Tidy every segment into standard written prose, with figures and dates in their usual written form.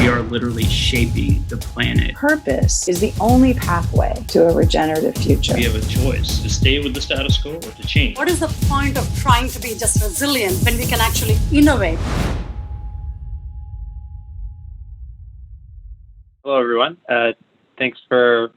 are literally shaping the planet. Purpose is the only pathway to a regenerative future. We have a choice to stay with the status quo or to change. What is the point of trying to be just resilient when we can actually innovate? Hello, everyone. Thanks for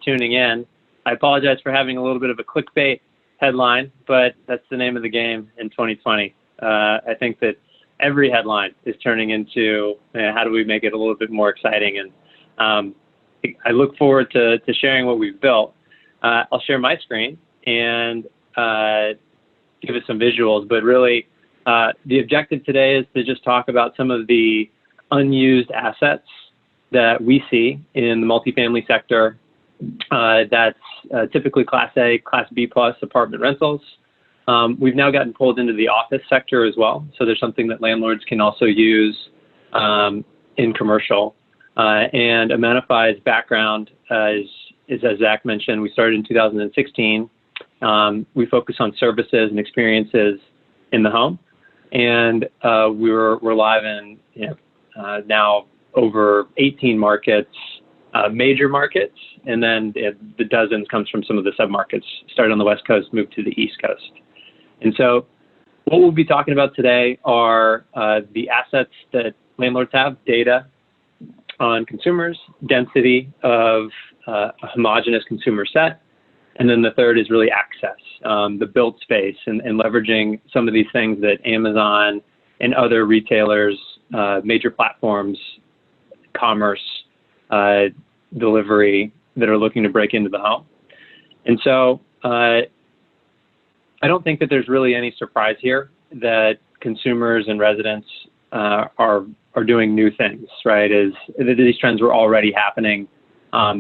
tuning in. I apologize for having a little bit of a clickbait headline, but that's the name of the game in 2020. I think that every headline is turning into how do we make it a little bit more exciting, and I look forward to sharing what we've built. I'll share my screen and give us some visuals, but really the objective today is to just talk about some of the unused assets that we see in the multifamily sector. That's typically Class A, Class B plus apartment rentals. We've now gotten pulled into the office sector as well. So there's something that landlords can also use in commercial. And Amenify's background is, as Zach mentioned, we started in 2016. We focus on services and experiences in the home. And we're live in now over 18 markets, major markets, and then the dozens comes from some of the submarkets. Started on the West Coast, moved to the East Coast. And so what we'll be talking about today are the assets that landlords have, data on consumers, density of a homogeneous consumer set, and then the third is really access, the built space, and leveraging some of these things that Amazon and other retailers, major platforms, commerce, delivery that are looking to break into the home. And so I don't think that there's really any surprise here that consumers and residents are doing new things, right? These trends were already happening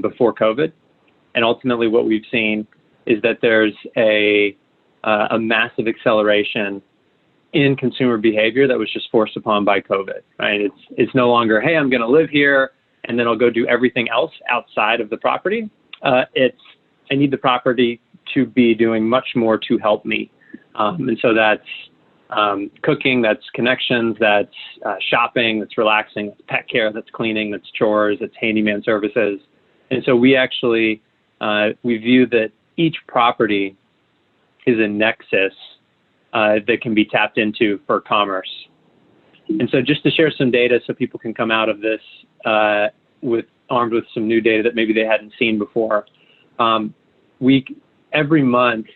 before COVID. And ultimately what we've seen is that there's a massive acceleration in consumer behavior that was just forced upon by COVID, right? It's no longer, hey, I'm going to live here and then I'll go do everything else outside of the property. It's, I need the property to be doing much more to help me. And so that's cooking, that's connections, that's shopping, that's relaxing, that's pet care, that's cleaning, that's chores, that's handyman services. And so we actually, we view that each property is a nexus that can be tapped into for commerce. And so just to share some data so people can come out of this armed with some new data that maybe they hadn't seen before. Every month,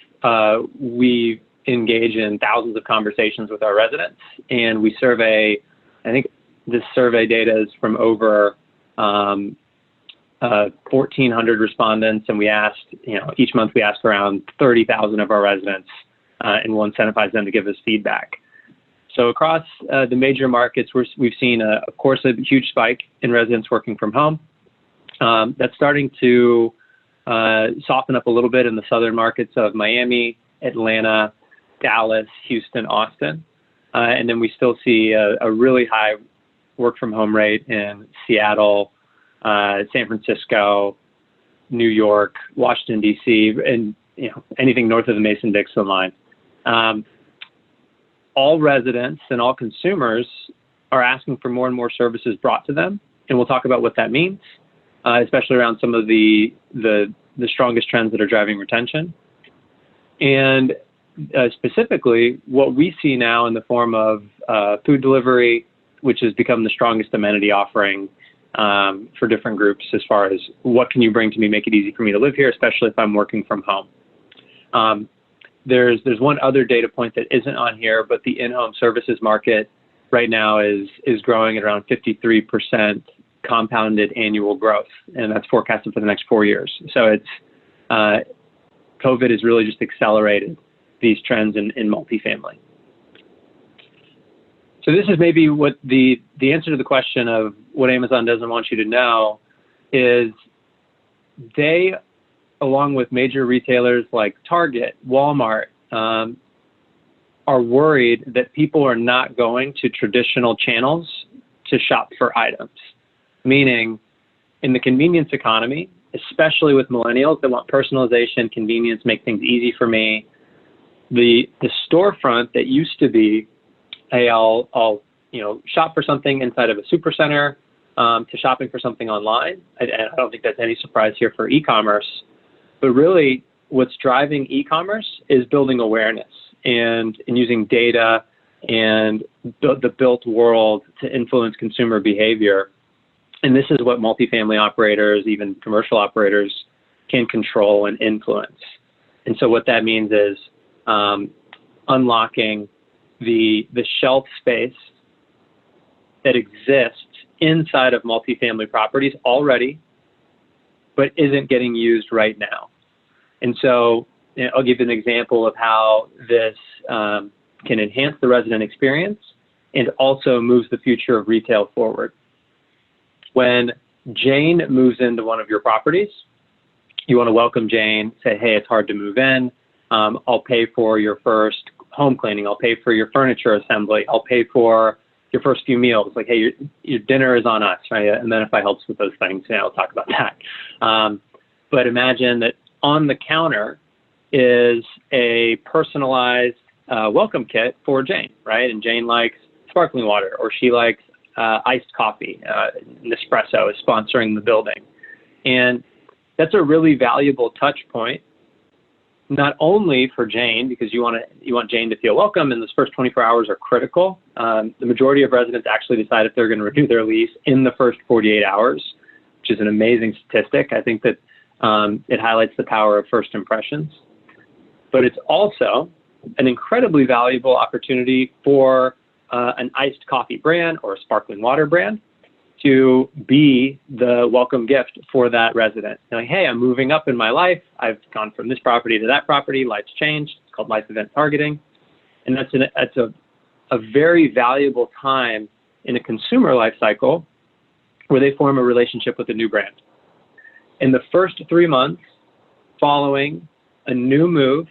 we engage in thousands of conversations with our residents, and we survey, I think this survey data is from over 1,400 respondents, and we asked, each month we ask around 30,000 of our residents, and we'll incentivize them to give us feedback. So across the major markets, we've seen, of course, a huge spike in residents working from home. That's starting to soften up a little bit in the southern markets of Miami, Atlanta, Dallas, Houston, Austin. And then we still see a really high work from home rate in Seattle, San Francisco, New York, Washington, D.C., and anything north of the Mason-Dixon line. All residents and all consumers are asking for more and more services brought to them. And we'll talk about what that means, especially around some of the strongest trends that are driving retention. And specifically, what we see now in the form of food delivery, which has become the strongest amenity offering for different groups as far as what can you bring to me, make it easy for me to live here, especially if I'm working from home. There's one other data point that isn't on here, but the in-home services market right now is growing at around 53% compounded annual growth, and that's forecasted for the next 4 years. So it's COVID has really just accelerated these trends in multifamily. So this is maybe what the answer to the question of what Amazon doesn't want you to know is they, along with major retailers like Target, Walmart, are worried that people are not going to traditional channels to shop for items. Meaning, in the convenience economy, especially with millennials that want personalization, convenience, make things easy for me, the storefront that used to be, hey, I'll shop for something inside of a supercenter to shopping for something online. And I don't think that's any surprise here for e-commerce. But really, what's driving e-commerce is building awareness and using data and the built world to influence consumer behavior. And this is what multifamily operators, even commercial operators, can control and influence. And so what that means is unlocking the shelf space that exists inside of multifamily properties already, but isn't getting used right now. And so I'll give you an example of how this can enhance the resident experience and also moves the future of retail forward. When Jane moves into one of your properties, you want to welcome Jane, say, hey, it's hard to move in. I'll pay for your first home cleaning. I'll pay for your furniture assembly. I'll pay for your first few meals. Like, hey, your dinner is on us, right? Amenify helps with those things. I'll talk about that. But imagine that on the counter is a personalized welcome kit for Jane, right? And Jane likes sparkling water, or she likes iced coffee. Nespresso is sponsoring the building. And that's a really valuable touch point, not only for Jane, because you want Jane to feel welcome, and those first 24 hours are critical. The majority of residents actually decide if they're going to renew their lease in the first 48 hours, which is an amazing statistic. I think that it highlights the power of first impressions. But it's also an incredibly valuable opportunity for an iced coffee brand or a sparkling water brand to be the welcome gift for that resident. Like, hey, I'm moving up in my life. I've gone from this property to that property. Life's changed. It's called life event targeting. And that's a very valuable time in a consumer life cycle where they form a relationship with a new brand. In the first 3 months following a new move,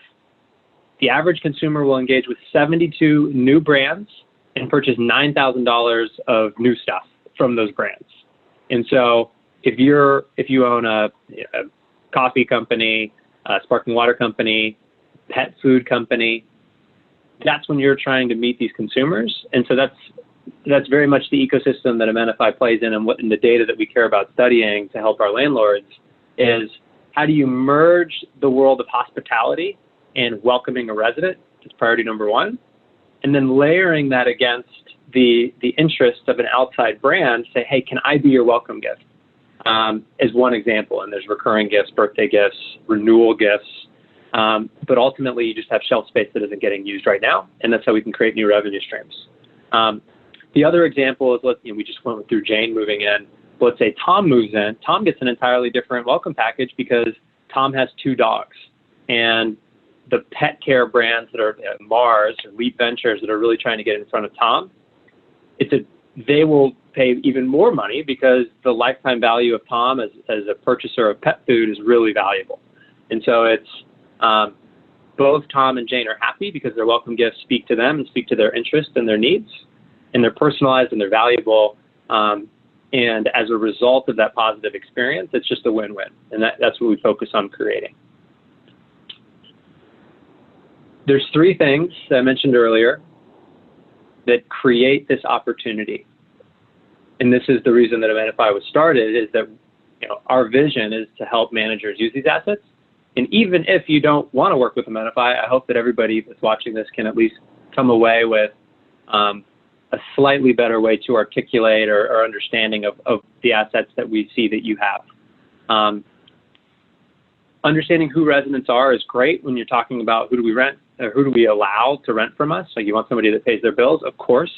the average consumer will engage with 72 new brands and purchase $9,000 of new stuff from those brands. And so if you own a coffee company, a sparkling water company, pet food company, that's when you're trying to meet these consumers. And so that's very much the ecosystem that Amenify plays in, and the data that we care about studying to help our landlords is how do you merge the world of hospitality and welcoming a resident? That's priority number one. And then layering that against the interest of an outside brand, say, hey, can I be your welcome gift? As one example. And there's recurring gifts, birthday gifts, renewal gifts. But ultimately, you just have shelf space that isn't getting used right now. And that's how we can create new revenue streams. The other example is, we just went through Jane moving in. Let's say Tom moves in. Tom gets an entirely different welcome package because Tom has 2 dogs. And the pet care brands that are Mars or Leap Ventures that are really trying to get in front of Tom, they will pay even more money because the lifetime value of Tom as a purchaser of pet food is really valuable. And so it's both Tom and Jane are happy because their welcome gifts speak to them and speak to their interests and their needs, and they're personalized and they're valuable. And as a result of that positive experience, it's just a win-win. And that's what we focus on creating. There's 3 things that I mentioned earlier that create this opportunity. And this is the reason that Amenify was started, is that our vision is to help managers use these assets. And even if you don't want to work with Amenify, I hope that everybody that's watching this can at least come away with a slightly better way to articulate or understanding of the assets that we see that you have. Understanding who residents are is great when you're talking about who do we rent, or who do we allow to rent from us. Like, you want somebody that pays their bills, of course.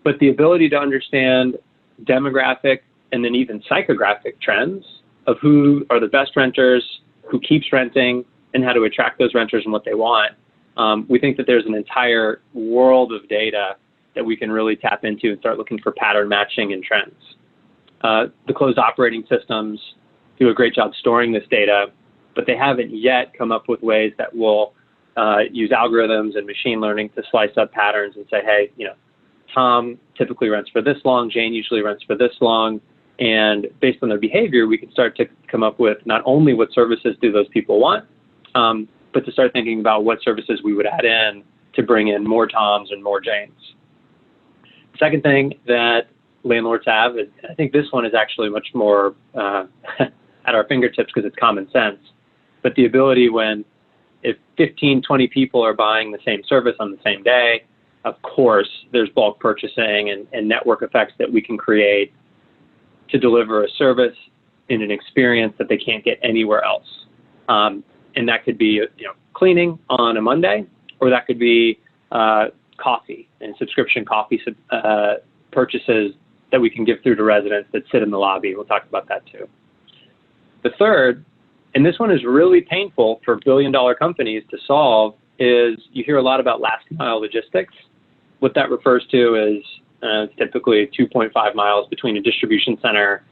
But the ability to understand demographic and then even psychographic trends of who are the best renters, who keeps renting, and how to attract those renters and what they want. We think that there's an entire world of data that we can really tap into and start looking for pattern matching and trends. The closed operating systems do a great job storing this data, but they haven't yet come up with ways that will use algorithms and machine learning to slice up patterns and say, hey, Tom typically rents for this long, Jane usually rents for this long, and based on their behavior, we can start to come up with not only what services do those people want, but to start thinking about what services we would add in to bring in more Toms and more Janes. Second thing that landlords have. I think this one is actually much more at our fingertips because it's common sense. But the ability if 15, 20 people are buying the same service on the same day, of course, there's bulk purchasing and network effects that we can create to deliver a service in an experience that they can't get anywhere else. And that could be, cleaning on a Monday, or that could be coffee and subscription coffee purchases that we can give through to residents that sit in the lobby. We'll talk about that too. The third, and this one is really painful for billion-dollar companies to solve, is you hear a lot about last-mile logistics. What that refers to is typically 2.5 miles between a distribution center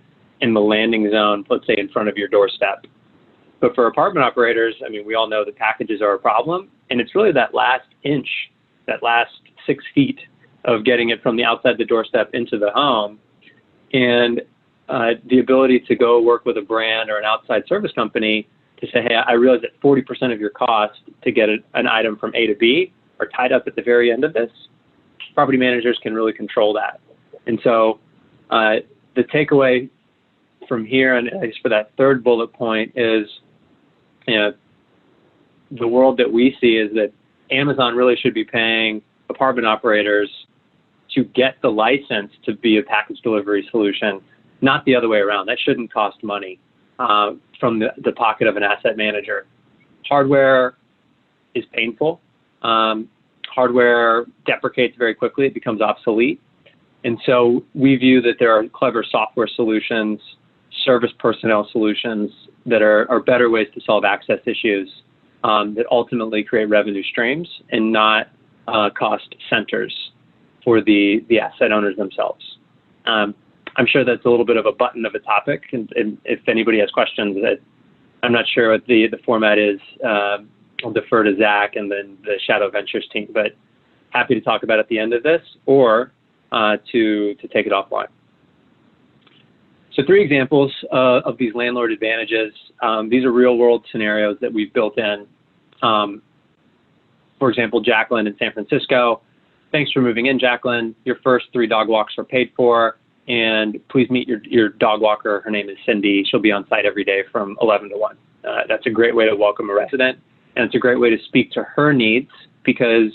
and the landing zone, let's say in front of your doorstep. But for apartment operators, we all know that packages are a problem, and it's really that last inch, that last 6 feet of getting it from the outside the doorstep into the home. And the ability to go work with a brand or an outside service company to say, hey, I realize that 40% of your cost to get an item from A to B are tied up at the very end of this. Property managers can really control that. And so the takeaway from here, and I guess for that third bullet point, is the world that we see is that Amazon really should be paying apartment operators to get the license to be a package delivery solution, not the other way around. That shouldn't cost money from the pocket of an asset manager. Hardware is painful. Hardware deprecates very quickly. It becomes obsolete. And so we view that there are clever software solutions, service personnel solutions that are better ways to solve access issues that ultimately create revenue streams and not cost centers for the asset owners themselves. I'm sure that's a little bit of a button of a topic, and if anybody has questions, I'm not sure what the format is. I'll defer to Zach and then the Shadow Ventures team, but happy to talk about it at the end of this or to take it offline. So 3 examples of these landlord advantages. These are real world scenarios that we've built in. For example, Jacqueline in San Francisco. Thanks for moving in, Jacqueline. Your first 3 dog walks are paid for, and please meet your dog walker. Her name is Cindy. She'll be on site every day from 11 to 1. That's a great way to welcome a resident, and it's a great way to speak to her needs because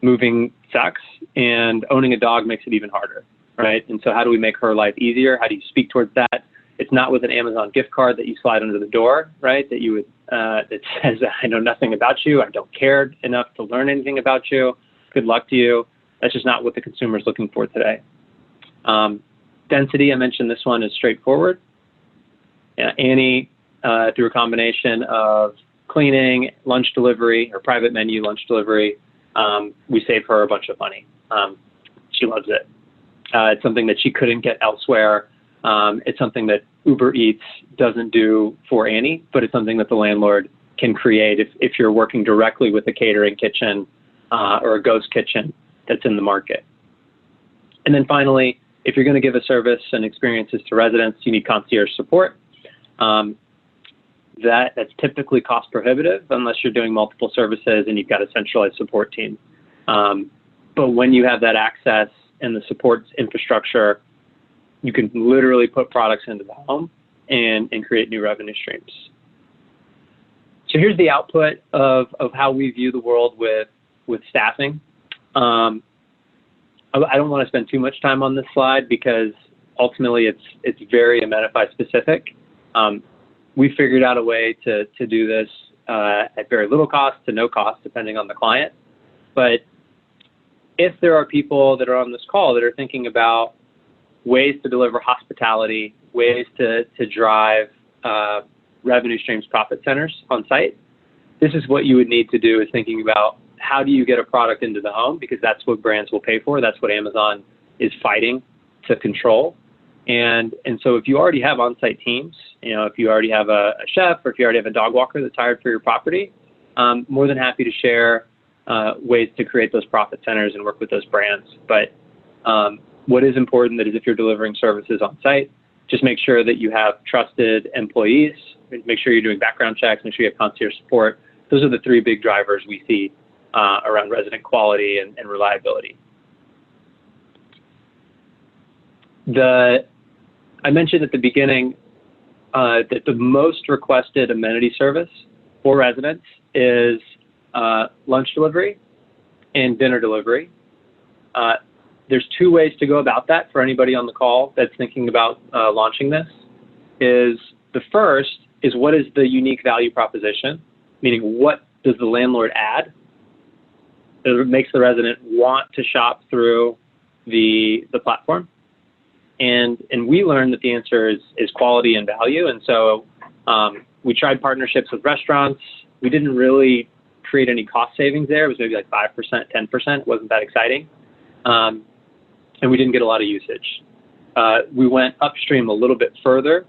moving sucks and owning a dog makes it even harder, right? And so how do we make her life easier? How do you speak towards that? It's not with an Amazon gift card that you slide under the door, right? That you would that says, I know nothing about you. I don't care enough to learn anything about you. Good luck to you. That's just not what the consumer is looking for today. Density, I mentioned this one is straightforward. Annie, through a combination of cleaning, lunch delivery, or private menu lunch delivery, we save her a bunch of money. She loves it. It's something that she couldn't get elsewhere. It's something that Uber Eats doesn't do for Annie, but it's something that the landlord can create if you're working directly with a catering kitchen or a ghost kitchen that's in the market. And then finally, if you're going to give a service and experiences to residents, you need concierge support. That's typically cost prohibitive unless you're doing multiple services and you've got a centralized support team. But when you have that access and the support infrastructure, you can literally put products into the home and create new revenue streams. So here's the output of how we view the world with staffing. I don't want to spend too much time on this slide because ultimately it's very Amenify specific. We figured out a way to do this at very little cost to no cost, depending on the client. But if there are people that are on this call that are thinking about ways to deliver hospitality, ways to drive revenue streams, profit centers on site, this is what you would need to do, is thinking about how do you get a product into the home, because that's what brands will pay for. That's what Amazon is fighting to control. And so if you already have on-site teams, if you already have a chef or if you already have a dog walker that's hired for your property, more than happy to share ways to create those profit centers and work with those brands. But what is important is if you're delivering services on site, just make sure that you have trusted employees, make sure you're doing background checks, make sure you have concierge support. Those are the 3 big drivers we see around resident quality and reliability. I mentioned at the beginning that the most requested amenity service for residents is lunch delivery and dinner delivery. There's two ways to go about that for anybody on the call that's thinking about launching this. The first is, what is the unique value proposition? Meaning, what does the landlord add that makes the resident want to shop through the platform? And we learned that the answer is quality and value. And so we tried partnerships with restaurants. We didn't really create any cost savings there. It was maybe like 5%, 10%. It wasn't that exciting. And we didn't get a lot of usage. We went upstream a little bit further,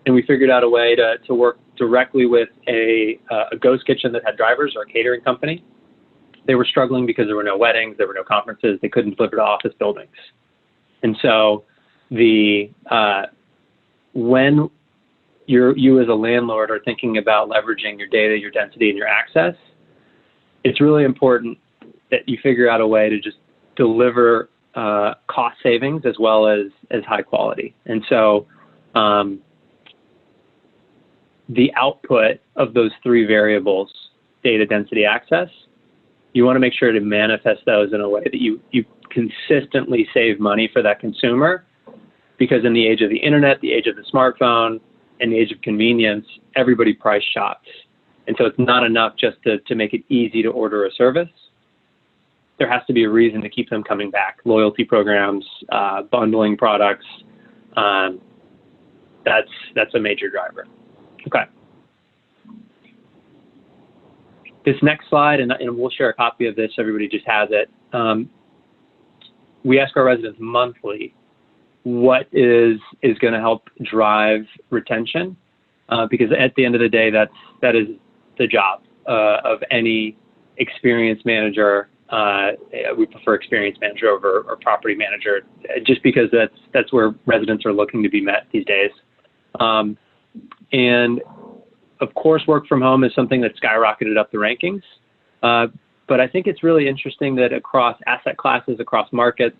and we figured out a way to work directly with a ghost kitchen that had drivers, or a catering company. They were struggling because there were no weddings, there were no conferences, they couldn't deliver to office buildings. And so when you as a landlord are thinking about leveraging your data, your density, and your access, it's really important that you figure out a way to just deliver cost savings as well as high quality. And so the output of those three variables, data, density, access, you want to make sure to manifest those in a way that you consistently save money for that consumer, because in the age of the internet, the age of the smartphone, and the age of convenience, everybody price shops. And so it's not enough just to make it easy to order a service. There has to be a reason to keep them coming back. Loyalty programs, bundling products, that's a major driver. Okay. This next slide, and we'll share a copy of this so everybody just has it. We ask our residents monthly what is going to help drive retention, because at the end of the day, that is the job of any experienced manager. We prefer experienced manager over property manager, just because that's where residents are looking to be met these days. And of course, work from home is something that skyrocketed up the rankings. But I think it's really interesting that across asset classes, across markets,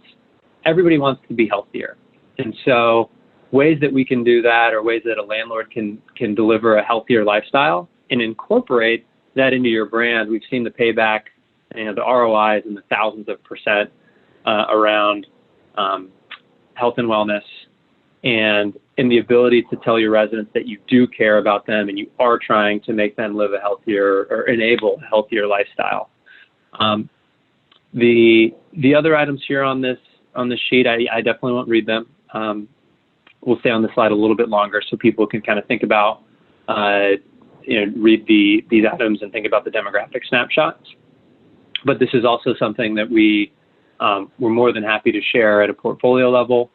everybody wants to be healthier. And so ways that we can do that, or ways that a landlord can deliver a healthier lifestyle and incorporate that into your brand. We've seen the payback, the ROIs in the thousands of percent around health and wellness, and in the ability to tell your residents that you do care about them and you are trying to make them live a healthier, or enable a healthier lifestyle. The other items here on this sheet, I definitely won't read them. We'll stay on the slide a little bit longer so people can kind of think about, read these items and think about the demographic snapshots. But this is also something that we're more than happy to share at a portfolio level.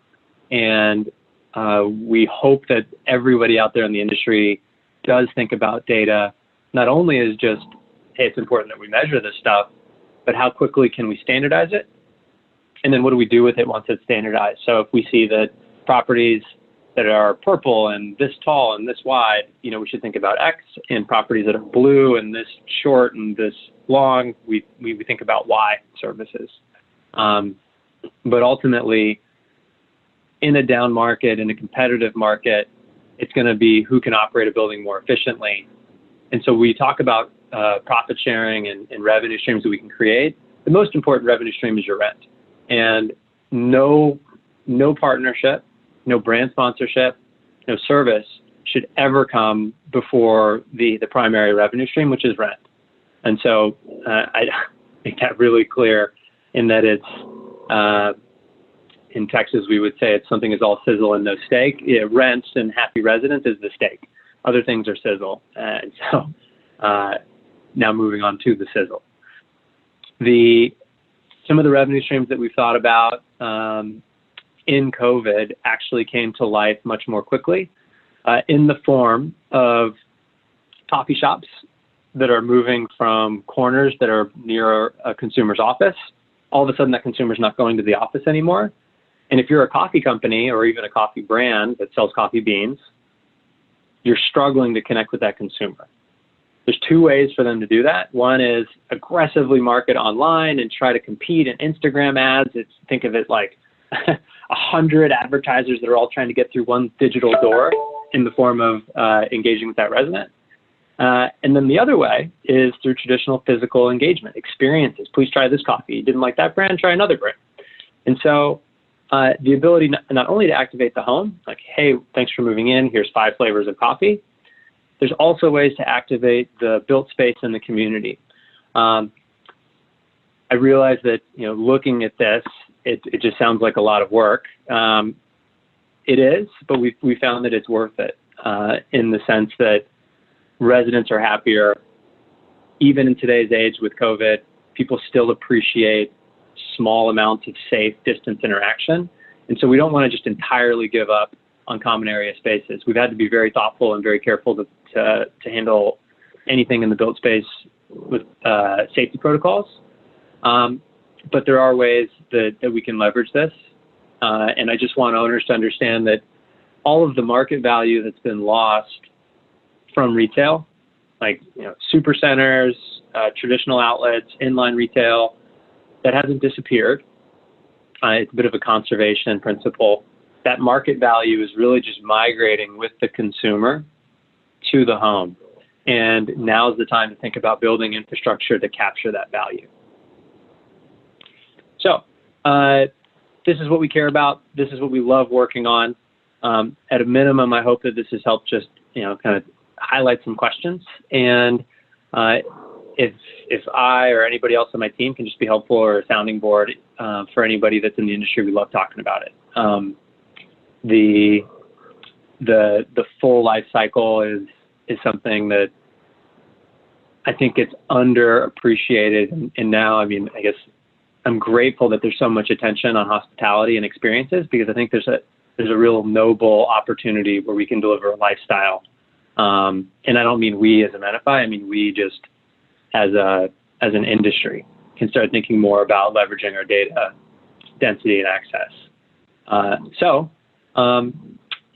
And we hope that everybody out there in the industry does think about data, not only as just, hey, it's important that we measure this stuff, but how quickly can we standardize it? And then what do we do with it once it's standardized? So if we see that properties that are purple and this tall and this wide, we should think about X, and properties that are blue and this short and this long, we think about Y services. But ultimately, in a down market, in a competitive market, it's going to be who can operate a building more efficiently. And so we talk about profit sharing and revenue streams that we can create. The most important revenue stream is your rent. And no partnership, no brand sponsorship, no service should ever come before the primary revenue stream, which is rent. And so I make that really clear in that it's, in Texas, we would say it's something is all sizzle and no steak. Rents and happy residents is the steak. Other things are sizzle. And so now moving on to the sizzle. Some of the revenue streams that we've thought about in COVID actually came to life much more quickly in the form of coffee shops that are moving from corners that are near a consumer's office. All of a sudden, that consumer's not going to the office anymore. And if you're a coffee company or even a coffee brand that sells coffee beans, you're struggling to connect with that consumer. There's two ways for them to do that. One is aggressively market online and try to compete in Instagram ads. Think of it like 100 advertisers that are all trying to get through one digital door in the form of engaging with that resident. And then the other way is through traditional physical engagement, experiences. Please try this coffee. You didn't like that brand? Try another brand. And so the ability not only to activate the home, like, hey, thanks for moving in, here's 5 flavors of coffee. There's also ways to activate the built space in the community. I realize that, looking at this, it just sounds like a lot of work. It is, but we found that it's worth it in the sense that residents are happier. Even in today's age with COVID, people still appreciate small amounts of safe distance interaction. And so we don't want to just entirely give up on common area spaces. We've had to be very thoughtful and very careful to handle anything in the built space with safety protocols. But there are ways that we can leverage this. And I just want owners to understand that all of the market value that's been lost from retail, like super centers, traditional outlets, inline retail, that hasn't disappeared. It's a bit of a conservation principle. That market value is really just migrating with the consumer to the home. And now is the time to think about building infrastructure to capture that value. So this is what we care about. This is what we love working on. At a minimum, I hope that this has helped just, kind of highlight some questions. And if I or anybody else on my team can just be helpful or a sounding board for anybody that's in the industry, we love talking about it. The full life cycle is something that I think it's underappreciated. And now, I guess I'm grateful that there's so much attention on hospitality and experiences, because I think there's a real noble opportunity where we can deliver a lifestyle. And I don't mean we as Amenify, I mean we just as an industry can start thinking more about leveraging our data density and access.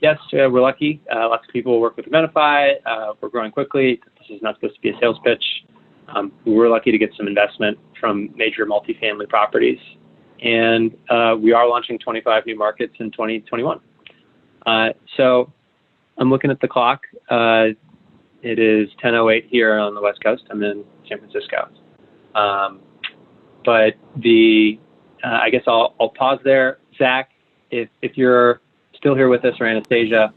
Yes, we're lucky. Lots of people work with Amenify. We're growing quickly. This is not supposed to be a sales pitch. We're lucky to get some investment from major multifamily properties. And we are launching 25 new markets in 2021. So I'm looking at the clock. It is 10:08 here on the West Coast. I'm in San Francisco. But I guess I'll pause there. Zach, if you're still here with us, or Anastasia,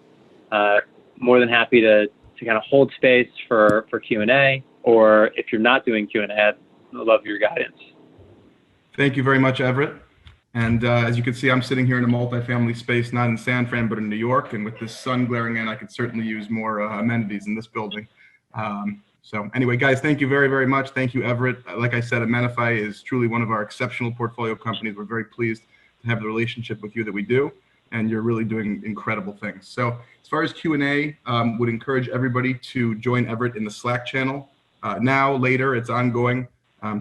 more than happy to kind of hold space for Q&A, or if you're not doing Q&A, I'd love your guidance. Thank you very much, Everett. And as you can see, I'm sitting here in a multifamily space, not in San Fran, but in New York. And with this sun glaring in, I could certainly use more amenities in this building. So anyway, guys, thank you very, very much. Thank you, Everett. Like I said, Amenify is truly one of our exceptional portfolio companies. We're very pleased to have the relationship with you that we do, and you're really doing incredible things. So as far as Q&A, would encourage everybody to join Everett in the Slack channel. Now, later, it's ongoing.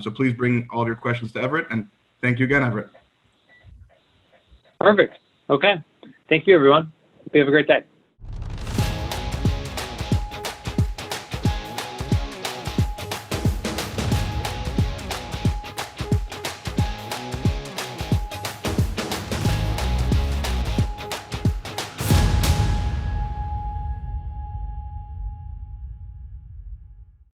So please bring all of your questions to Everett, and thank you again, Everett. Perfect. Okay. Thank you, everyone. Hope you have a great day.